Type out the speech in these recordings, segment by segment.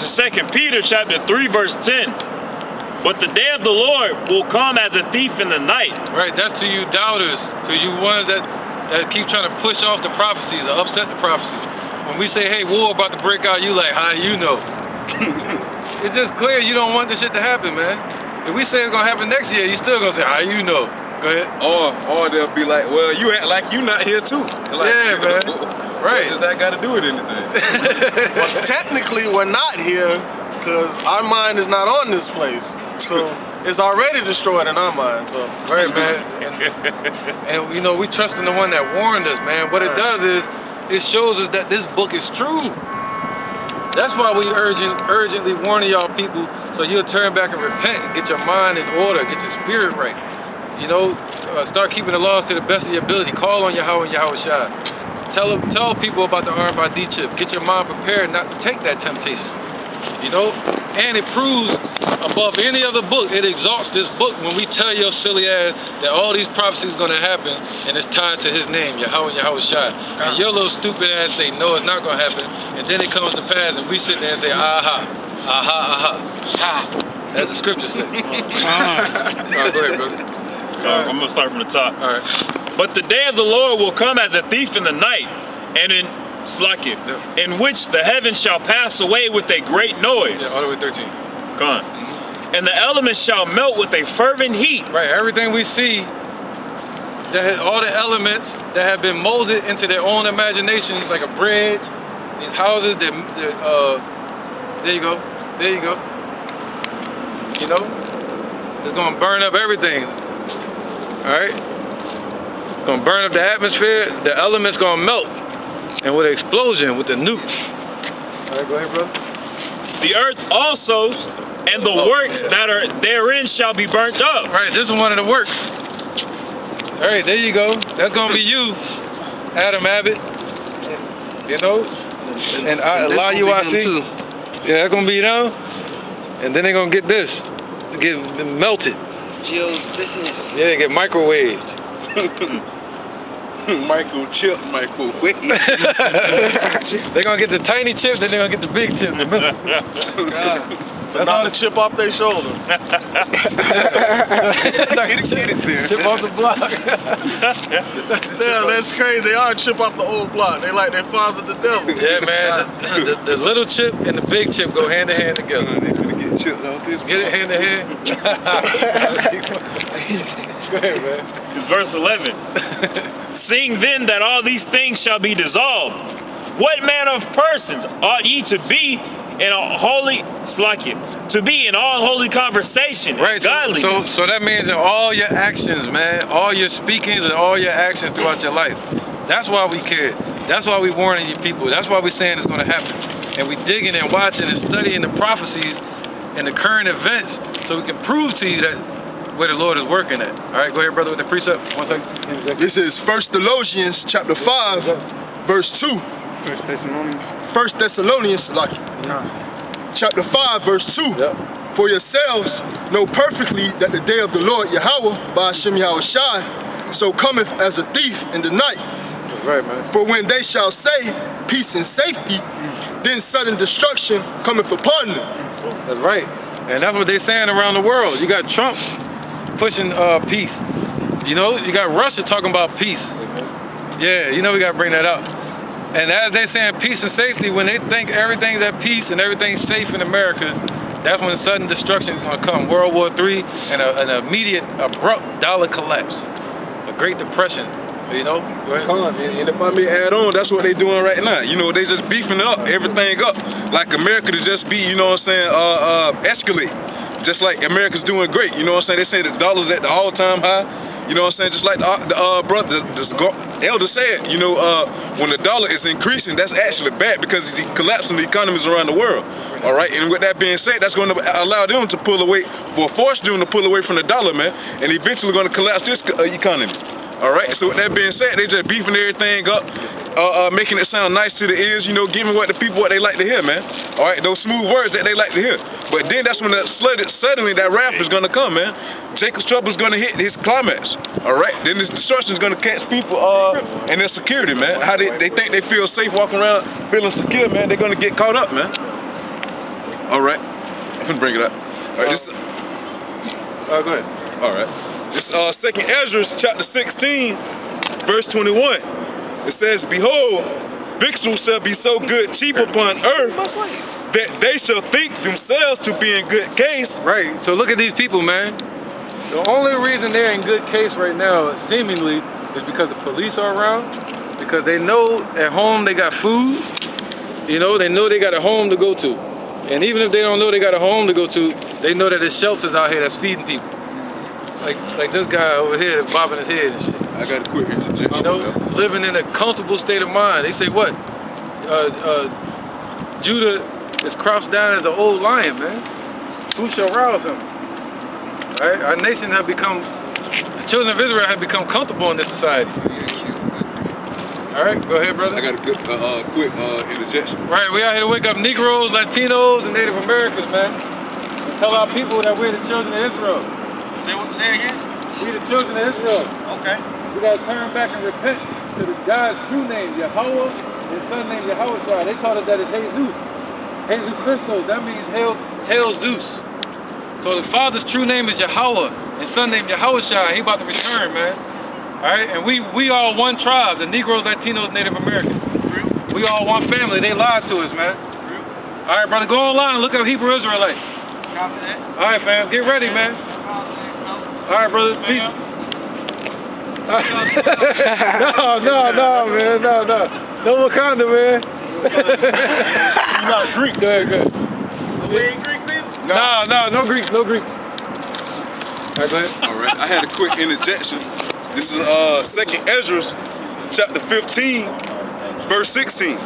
is 2 Peter chapter 3, verse 10. But the day of the Lord will come as a thief in the night. Right, that's to you doubters, to you ones that keep trying to push off the prophecies or upset the prophecies. When we say, hey, war about to break out, you like, how you know? It's just clear you don't want this shit to happen, man. If we say it's gonna happen next year, you still gonna say, how you know? Go ahead. Or they'll be like, well, you act like you not here too. Like, yeah, man. Right. What does that got to do with anything? Well, technically, we're not here because our mind is not on this place. So it's already destroyed in our mind. So. Right, man. And you know, we trust in the one that warned us, man. What it does is, it shows us that this book is true. That's why we urgently warning y'all people, so you'll turn back and repent, get your mind in order, get your spirit right. You know, start keeping the laws to the best of your ability. Call on Yahweh and Yahawashi. Tell people about the RFID chip. Get your mind prepared not to take that temptation. You know, and it proves above any other book, it exalts this book when we tell your silly ass that all these prophecies are going to happen and it's tied to his name, Yahweh and Yahawashi. And your little stupid ass say, no, it's not going to happen. And then it comes to pass and we sit there and say, aha, aha, aha. As the scripture says. Right, go ahead, brother. I'm going to start from the top. All right. But the day of the Lord will come as a thief in the night, and in which the heavens shall pass away with a great noise. Yeah, all the way 13. Come on. And the elements shall melt with a fervent heat. Right, everything we see, all the elements that have been molded into their own imaginations, like a bridge, these houses, there you go, there you go. You know, it's going to burn up everything. All right? It's going to burn up the atmosphere, the elements going to melt. And with an explosion, with the nuke. All right, go ahead, brother. The earth also and the works that are therein shall be burnt up. Right, this is one of the works. All right, there you go. That's going to be you, Adam Abbott. You know? And Yahawashi. Yeah, that's going to be them. And then they're going to get this. Get melted. Yeah, get microwaved. Microchip, microwave. They're going to get the tiny chip, then they're going to get the big chip. That's not a chip off their shoulder. Chip off the block. Yeah, that's crazy. They are a chip off the old block. They like their father the devil. Yeah, man. The little chip and the big chip go hand in hand together. Get it hand in hand. Go ahead, man. It's verse 11. Seeing then that all these things shall be dissolved, what manner of persons ought ye to be in a holy, to be in all holy conversation, right? Godly. So that means in all your actions, man, all your speakings and all your actions throughout your life. That's why we care. That's why we warning you people. That's why we saying it's going to happen. And we digging and watching and studying the prophecies and the current events so we can prove to you that where the Lord is working at. All right, go ahead, brother, with the precept. 1 second. This is 1 Thessalonians chapter 5, verse 2. 1 Thessalonians, chapter 5, verse 2. Yep. For yourselves know perfectly that the day of the Lord Yahweh, by Hashem Yahawashi, so cometh as a thief in the night. That's right, man. For when they shall say peace and safety, then sudden destruction cometh upon them. That's right. And that's what they're saying around the world. You got Trump pushing peace. You know, you got Russia talking about peace. Yeah, you know we got to bring that up. And as they're saying peace and safety, when they think everything's at peace and everything's safe in America, that's when sudden destruction is going to come. World War III and an immediate, abrupt dollar collapse. A Great Depression. You know? Go ahead. And if I may add on, that's what they're doing right now. You know, they just beefing up everything up. Like America to just be, you know what I'm saying, escalate. Just like America's doing great, you know what I'm saying? They say the dollar's at the all-time high, you know what I'm saying? Just like the elder said, you know, when the dollar is increasing, that's actually bad because it's collapsing the economies around the world, all right? And with that being said, that's going to allow them to pull away, force them to pull away from the dollar, man, and eventually going to collapse this economy. All right, so with that being said, they just beefing everything up, making it sound nice to the ears, you know, giving what the people what they like to hear, man. All right, those smooth words that they like to hear. But then that's when suddenly that wrath is going to come, man. Jacob's trouble is going to hit his climax. All right, then this destruction is going to catch people and their security, man. How they think they feel safe walking around feeling secure, man. They're going to get caught up, man. All right. I'm gonna bring it up. All right. Go ahead. All right. This 2nd Ezra chapter 16, verse 21. It says, "Behold, victuals shall be so good cheap upon earth that they shall think themselves to be in good case." Right. So look at these people, man. The only reason they're in good case right now, seemingly, is because the police are around. Because they know at home they got food. You know, they know they got a home to go to. And even if they don't know they got a home to go to, they know that there's shelters out here that's feeding people. Like this guy over here bobbing his head and shit. I got a quick interjection. You know, living in a comfortable state of mind. They say what? Judah is crouched down as an old lion, man. Who shall rouse him? Right? Our nation have become, the children of Israel have become comfortable in this society. All right, go ahead, brother. I got a good, quick interjection. Right, we out here to wake up Negroes, Latinos, and Native Americans, man. And tell our people that we're the children of Israel. Say again? We the children of Israel. Okay. We got to turn back and repent to the God's true name, Yahweh, and his son named Yahawashi. They taught us that it's Jesus. Jesus Christos, that means hail Zeus. So the Father's true name is Yahweh, and son named Yahawashi. He about to return, man. All right, and we all one tribe, the Negroes, Latinos, Native Americans. We all one family. They lied to us, man. All right, brother, go online and look up Hebrew Israelites. Copy that. All right, fam, get ready, man. All right, brother, peace. No, man, no. No Wakanda, man. You're not Greek. Go ahead. We ain't Greek people? No Greeks. All right, go ahead. All right. I had a quick interjection. This is 2nd Ezra chapter 15, verse 16.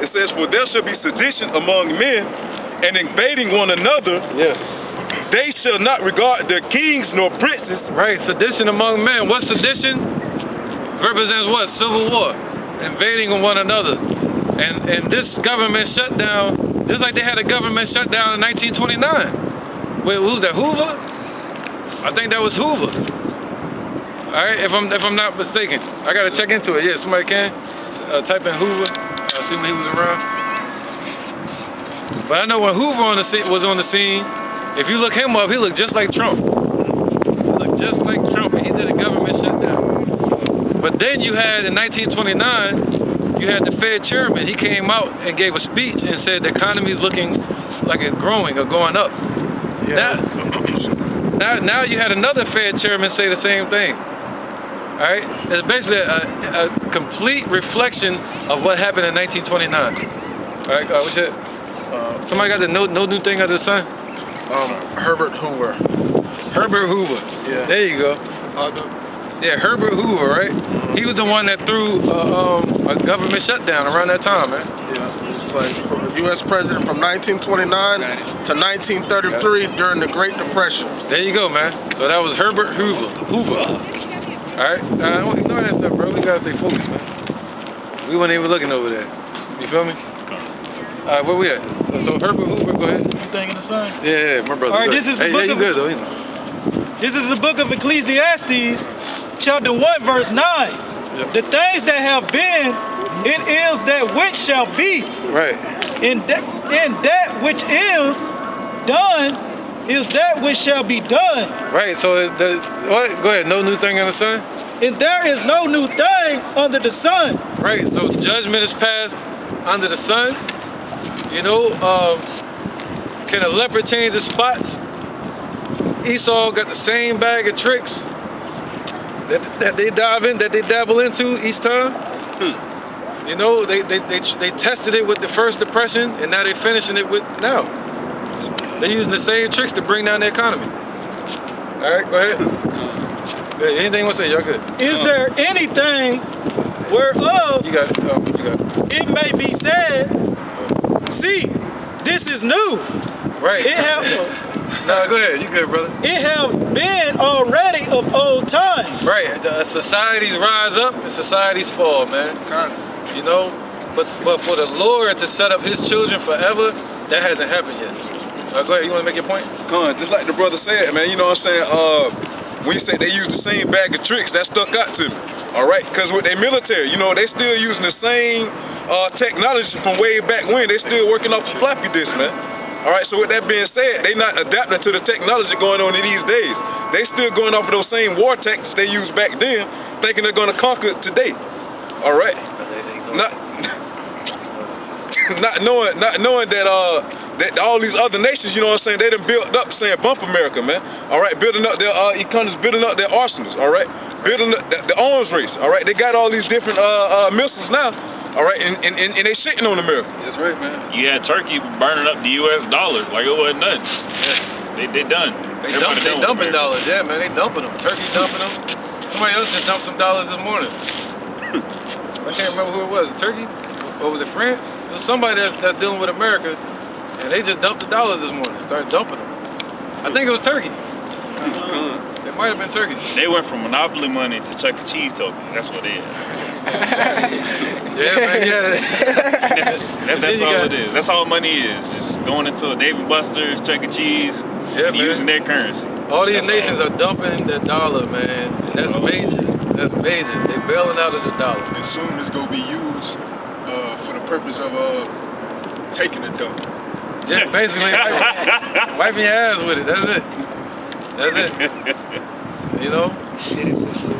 It says, "For there shall be sedition among men, and invading one another. Yes. They shall not regard their kings nor princes." Right, sedition among men. What sedition? Represents what? Civil war. Invading one another. And this government shutdown, just like they had a government shutdown in 1929. Wait, who was that? Hoover? I think that was Hoover. All right, if I'm not mistaken. I got to check into it. Yeah, somebody can type in Hoover, see when he was around. But I know when Hoover was on the scene, if you look him up, he looked just like Trump. He looked just like Trump, and he did a government shutdown. But then you had, in 1929, you had the Fed chairman. He came out and gave a speech and said the economy is looking like it's growing or going up. Yeah. Now you had another Fed chairman say the same thing. All right? It's basically a complete reflection of what happened in 1929. All right, what's that? Somebody got the no new thing under the sun? Herbert Hoover. Herbert Hoover. Yeah. There you go. Yeah, Herbert Hoover, right? He was the one that threw a government shutdown around that time, man. Yeah. Like U.S. president from 1929 to 1933 during the Great Depression. There you go, man. So that was Herbert Hoover. All right? Don't ignore that stuff, bro. We gotta stay focused, man. We weren't even looking over there. You feel me? All right, where we at? So Herbert Hoover, go ahead. Anything in the sun? Yeah, my brother. All right, this is the book you of- good, though, you know. This is the book of Ecclesiastes, chapter 1, verse 9. Yep. The things that have been, it is that which shall be. Right. And that which is done is that which shall be done. Right, so what? Go ahead, no new thing in the sun? And there is no new thing under the sun. Right, so judgment is passed under the sun. You know, can a leopard change his spots? Esau got the same bag of tricks that they dabble into each time. You know, they tested it with the first depression, and now they're finishing it with now. They're using the same tricks to bring down the economy. All right, go ahead. Yeah, anything you want to say? Y'all good? Is there anything whereof You got it. You got it. it may be said, see, this is new. Right. It have No, go ahead. You good, brother. it have been already of old times. Right. Societies rise up and societies fall, man. You know, but for the Lord to set up His children forever, that hasn't happened yet. Go ahead. You want to make your point? Just like the brother said, man, you know what I'm saying? When you say they use the same bag of tricks, that stuck out to me. All right? Because with their military, you know, they still using the same technology from way back when. They still working off the floppy disk, man. All right, so with that being said, they not adapting to the technology going on in these days. They still going off of those same war tactics they used back then, thinking they're going to conquer today. All right, not knowing that that all these other nations, you know what I'm saying, they done built up saying bump America, man. All right, building up their economies, building up their arsenals. All right, building up the arms race. All right, they got all these different missiles now. All right, and they shitting on America. That's right, man. You had Turkey burning up the U.S. dollars like it wasn't nothing. Yeah. They done. They dumping dollars, yeah, man. They dumping them. Turkey dumping them. Somebody else just dumped some dollars this morning. I can't remember who it was. Turkey? Or was it France? It was somebody that's dealing with America, and they just dumped the dollars this morning. Started dumping them. I think it was Turkey. It might have been Turkey. They went from Monopoly money to Chuck E. Cheese token. That's what they is. Yeah, man, yeah. That's all it is. That's all money is. Just going into a Dave & Buster's, Chuck E. Cheese, and using their currency. All these nations are dumping their dollar, man. And that's major. That's major. They're bailing out of the dollar. And soon it's gonna be used for the purpose of taking a dump. Yeah, basically, wiping your ass with it. That's it. That's it. You know?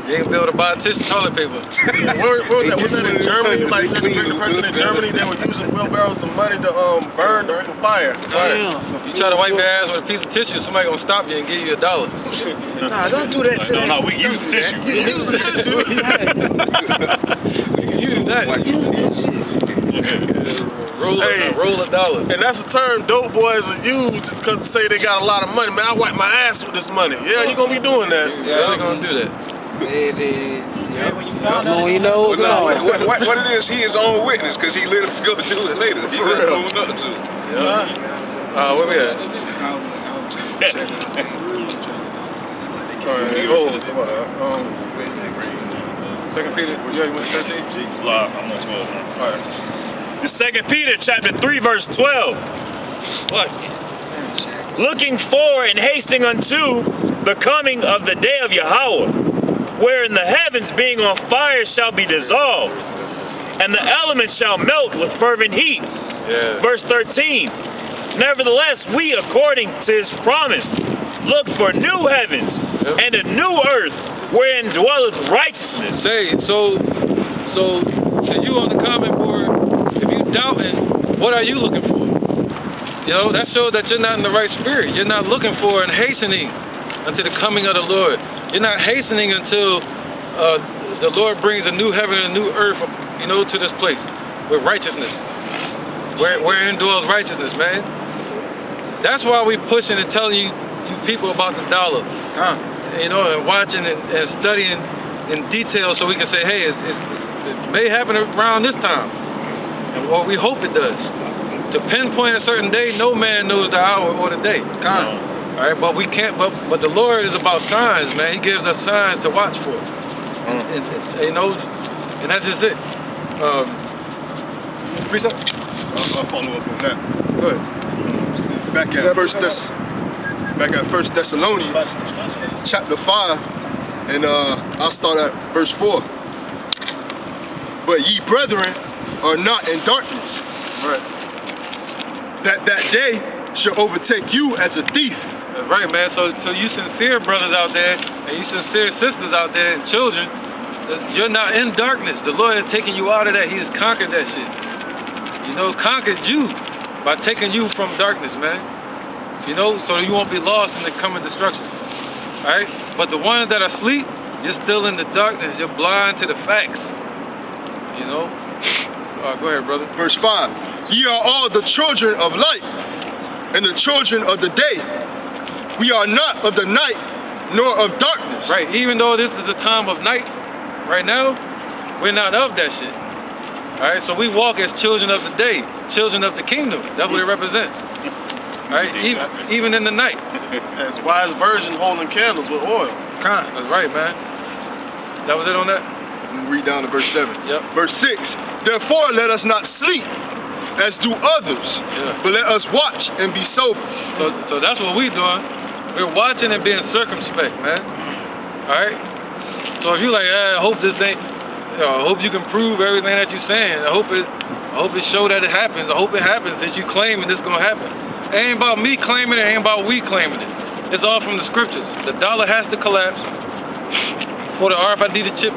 You ain't be able to buy toilet paper. Where was that? Was that in Germany? Like, the person in Germany, they were using wheelbarrows of money to burn for fire. You try to wipe your ass with a piece of tissue, somebody gonna stop you and give you $1. Nah, don't do that. No, we use tissue. You can use that. Roll a dollar. And that's a term dope boys will use because they say they got a lot of money. Man, I wipe my ass with this money. Yeah, you gonna be doing that. Yeah, they're gonna do that. You know, What it is, he his own witness, because he let him go do it later. He let him own up to it. Yeah. Where we at? Second Peter, you went to 13? Live, I'm on 12. All right. The 2 Peter chapter 3 verse 12. What? Looking forward and hastening unto the coming of the day of Yahweh, wherein the heavens being on fire shall be dissolved, and the elements shall melt with fervent heat. Yeah. Verse 13. Nevertheless, we, according to his promise, look for new heavens and a new earth, wherein dwelleth righteousness. Say, so to you on the comment board, if you doubting, what are you looking for? You know, that shows that you're not in the right spirit. You're not looking for and hastening unto the coming of the Lord. You're not hastening until the Lord brings a new heaven and a new earth, you know, to this place with righteousness. Wherein dwells righteousness, man. That's why we pushing and telling you people about the dollar. You know, and watching and studying in detail so we can say, hey, it may happen around this time. Or we hope it does. To pinpoint a certain day, no man knows the hour or the day. All right, but we can't. But the Lord is about signs, man. He gives us signs to watch for. You know, and that's just it. Precept? I'll follow up on that. Go ahead. Back at 1 Thessalonians, chapter 5, and I'll start at verse 4. But ye brethren are not in darkness, Right. that day shall overtake you as a thief. That's right, man. So you sincere brothers out there, and you sincere sisters out there, and children, you're not in darkness. The Lord is taking you out of that. He has conquered that shit. You know, conquered you by taking you from darkness, man. You know, so you won't be lost in the coming destruction. All right? But the ones that are asleep, you're still in the darkness. You're blind to the facts. You know? Go ahead, brother. Verse 5. Ye are all the children of light, and the children of the day. We are not of the night, nor of darkness. Right. Even though this is a time of night, right now, we're not of that shit. All right. So we walk as children of the day, children of the kingdom. That's what it represents. All right. Even in the night. As wise virgin holding candles with oil. That's right, man. That was it on that? Read down to verse 7. Yep. Verse 6. Therefore let us not sleep as do others, but let us watch and be sober. So that's what we're doing. We're watching and being circumspect, man. All right. So if you're like, I hope this ain't, I hope you can prove everything that you're saying. I hope it show that it happens. I hope it happens that you claiming this gonna happen. It ain't about me claiming it. It ain't about we claiming it. It's all from the scriptures. The dollar has to collapse for the RFID chip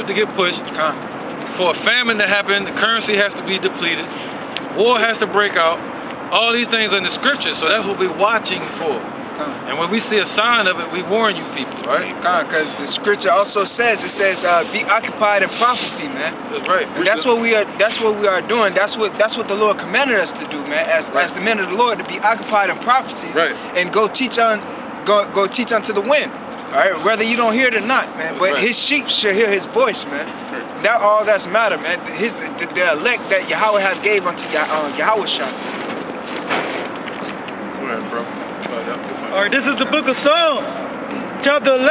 to get pushed. For a famine to happen, the currency has to be depleted. War has to break out. All these things are in the scriptures, so that's what we're watching for. And when we see a sign of it, we warn you people, right? Because the scripture also says, be occupied in prophecy, man. That's right. And that's what we are. That's what we are doing. That's what the Lord commanded us to do, man. As the men of the Lord, to be occupied in prophecy, right? And go teach unto the wind. All right, whether you don't hear it or not, man. But His sheep shall hear His voice, man. That all that's matter, man. The elect that Yahweh has gave unto Yahawashi. Go ahead, bro. All right, this is the book of Psalms, chapter 11,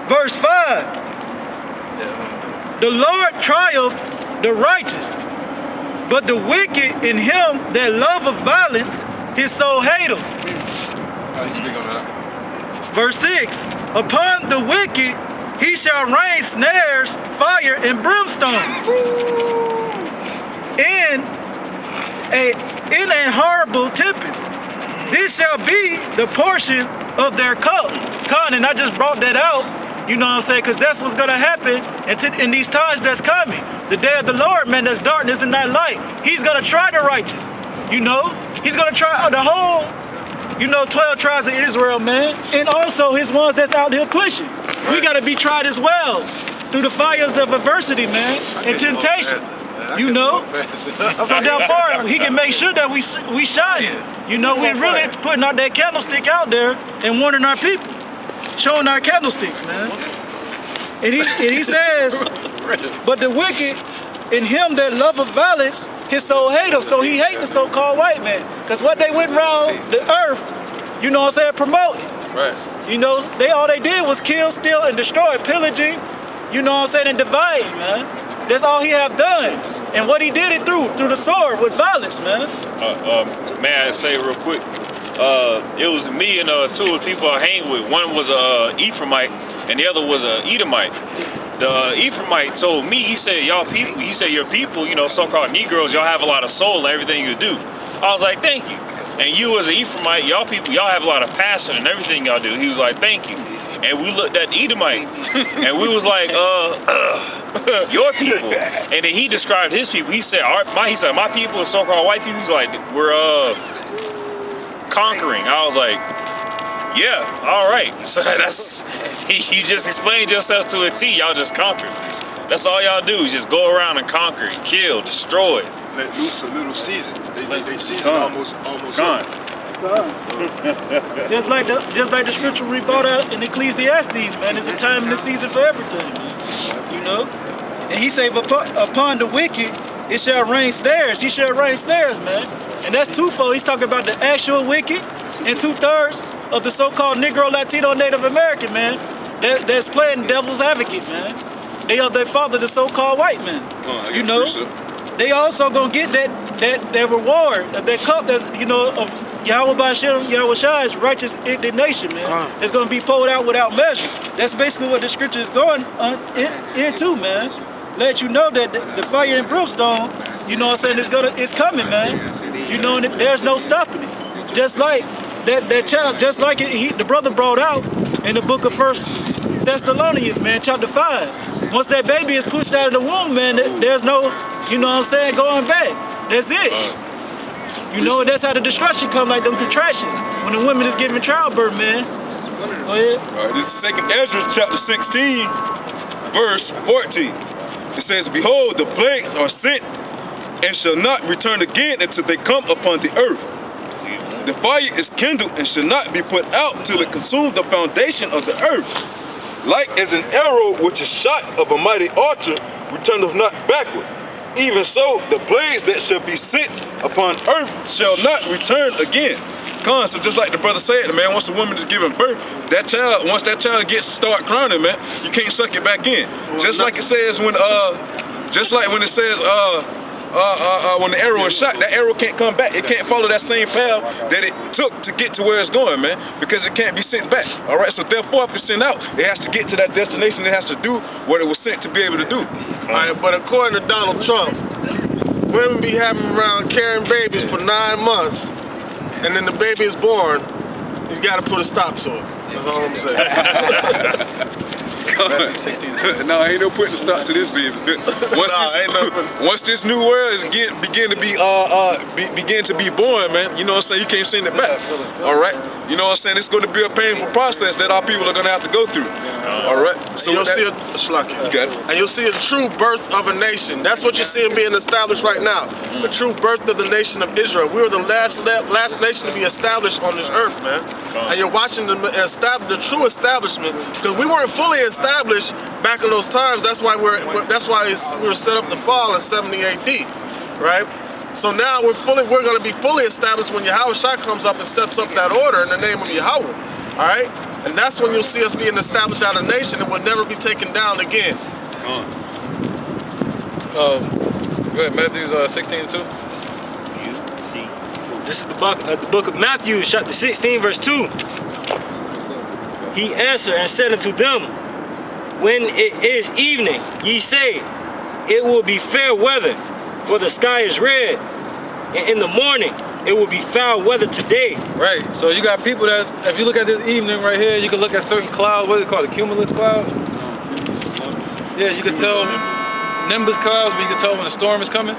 verse 5. The Lord triumphs the righteous, but the wicked in him that loveth violence, his soul hateth. Verse 6. Upon the wicked he shall rain snares, fire, and brimstone. In a horrible tempest. This shall be the portion of their cup. And I just brought that out, you know what I'm saying, because that's what's going to happen in these times that's coming. The day of the Lord, man, there's darkness and not light. He's going to try the righteous, you know. He's going to try the whole, 12 tribes of Israel, man, and also his ones that's out here pushing. We got to be tried as well through the fires of adversity, man, and temptation. You know, so therefore he can make sure that we shine. You know, we really putting out that candlestick out there and warning our people, showing our candlesticks, man. And he says, but the wicked in him that loveth violence, his soul hateth. So he hates the so-called white man, because what they went around the earth, you know what I'm saying, promoting. Right. You know, all they did was kill, steal, and destroy, pillaging. You know what I'm saying, and dividing, man. That's all he have done. And what he did it through the sword with violence, man. May I say real quick? It was me and two of the people I hang with. One was Ephraimite and the other was Edomite. The Ephraimite told me, he said, your people, so-called Negroes, y'all have a lot of soul in everything you do. I was like, thank you. And you as an Ephraimite, y'all people, y'all have a lot of passion in everything y'all do. He was like, thank you. And we looked at Edomite, and we was like, your people. And then he described his people. He said, my people are so-called white people. He's like, we're conquering. I was like, yeah, all right. So you just explained yourself to a T. Y'all just conquer. That's all y'all do is just go around and conquer, and kill, destroy. Let loose a little season. They season almost gone. Just like the scripture we brought out in Ecclesiastes, man, there's a time and a season for everything, man. You know? And he said, upon the wicked, it shall rain snares. He shall rain snares, man. And that's twofold. He's talking about the actual wicked and 2/3 of the so-called Negro, Latino, Native American, man. That's playing devil's advocate, man. They are their father, the so-called white man. You know? They also gonna get that reward of that cup that, of Yahawashi's righteous indignation, man. It's gonna be poured out without measure. That's basically what the scripture is going into, man. Let you know that the fire and brimstone, you know what I'm saying, it's coming, man. You know, and there's no stopping it. Just like that child, just like the brother brought out in the book of 1 Thessalonians, man, chapter 5. Once that baby is pushed out of the womb, man, there's no, you know what I'm saying, going back. That's it. You know, that's how the destruction comes, like them contractions, when the woman is giving childbirth, man. Go ahead. All right, this is 2 Ezra chapter 16, verse 14. It says, behold, the plagues are sent and shall not return again until they come upon the earth. The fire is kindled and shall not be put out till it consumes the foundation of the earth. Like as an arrow which is shot of a mighty archer returneth not backward. Even so, the plagues that shall be sent upon earth shall not return again. So just like the brother said, man, once the woman is giving birth, once that child start crowning, man, you can't suck it back in. Just like it says when when the arrow is shot, that arrow can't come back. It can't follow that same path that it took to get to where it's going, man, because it can't be sent back. All right, so therefore, if it's sent out, it has to get to that destination. It has to do what it was sent to be able to do. All right, but according to Donald Trump, women be having around carrying babies for 9 months, and then the baby is born, you gotta put a stop to it. That's all I'm saying. No, ain't no putting a stop to this baby. Once this new world is begin to be born, man, you know what I'm saying, you can't send it back. Alright? You know what I'm saying? It's gonna be a painful process that our people are gonna have to go through. Alright? So you'll see and you'll see a true birth of a nation. That's what you're seeing being established right now. The true birth of the nation of Israel. We were the last nation to be established on this earth, man. And you're watching the true establishment, because we weren't fully established back in those times. That's why we were set up to fall in 70 AD, right? So now we're going to be fully established when Yahawashi comes up and sets up that order in the name of Yahweh, all right? And that's when you'll see us being established as a nation and will never be taken down again. Go ahead, Matthew 16:2. This is the book of Matthew, chapter 16, verse 2. He answered and said unto them, when it is evening, ye say, it will be fair weather, for the sky is red, and in the morning it will be foul weather today. Right, so you got people that, if you look at this evening right here, you can look at certain clouds, what is it called, the cumulus clouds? Yeah, you can tell nimbus clouds, but you can tell when a storm is coming,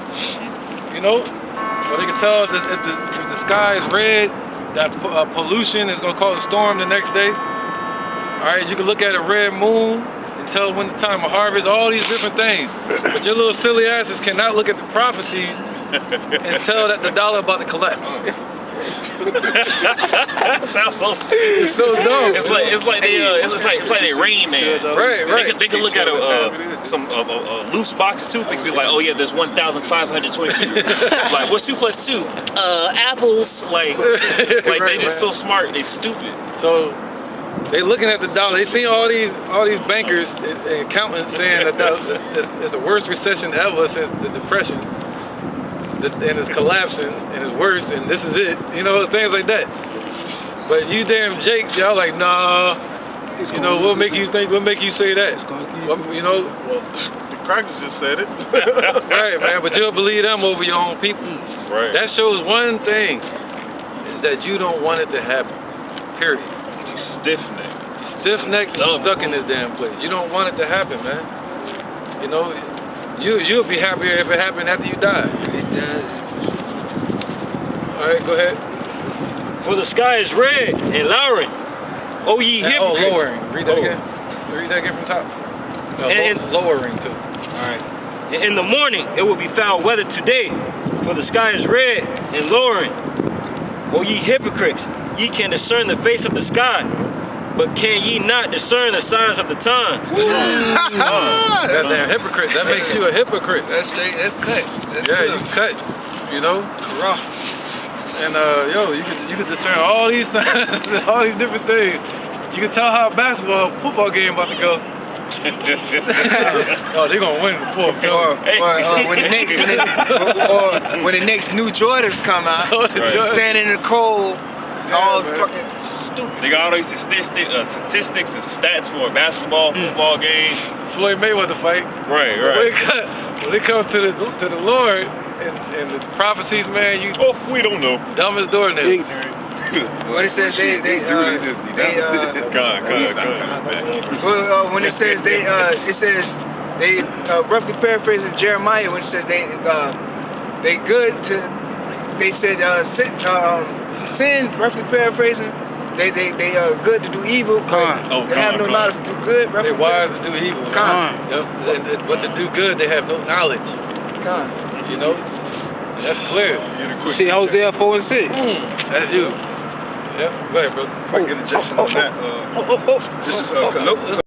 you know? Or they can tell if the sky is red, that pollution is going to cause a storm the next day. Alright, you can look at a red moon and tell when the time of harvest, all these different things. But your little silly asses cannot look at the prophecies and tell that the dollar about to collapse. Sounds so stupid. It's so dumb. It's like they Rain Man. Right. They can look at some loose box of toothpicks and be like, oh yeah, there's 1,522. Like, what's 2 plus 2? Apples. Like they just so smart, they stupid. So they looking at the dollar. They see all these bankers and accountants saying that it's the worst recession ever since the Depression, and it's collapsing and it's worse and this is it. You know, things like that. But you damn Jake, y'all like, nah. You know, what make you think? What make you say that? You know, the crackers just said it. Right, man. But you'll believe them over your own people. Right. That shows one thing, is that you don't want it to happen. Period. Stiff-necked, stuck in this damn place. You don't want it to happen, man. You know, you'll be happier if it happened after you die. It does. All right, go ahead. For the sky is red and lowering. O ye hypocrites. Lowering. Read that again. Read that again from top. Lowering too. All right. And in the morning it will be foul weather today, for the sky is red and lowering. O ye hypocrites, ye can discern the face of the sky, but can ye not discern the signs of the times? Goddamn hypocrite. That makes you a hypocrite. That's cut. You cut. You know? And you can discern all these signs, all these different things. You can tell how a football game about to go. Oh, they're gonna win the fourth. When the next new Jordans come out, standing in the cold, all fucking stupid. They got all these statistics and stats for a basketball, football game. Floyd Mayweather fight. Right. When they come to the Lord and the prophecies, man, we don't know. Dumb as doornails. When it says when it says they roughly paraphrasing Jeremiah when it says they good to, they said sin, roughly paraphrasing, they good to do evil, they have no knowledge to do good. They're wise to do evil. But to do good, they have no knowledge. You know, that's clear. See Hosea 4:6. That's you. Yeah, go ahead, brother. If I can get an objection on that. This is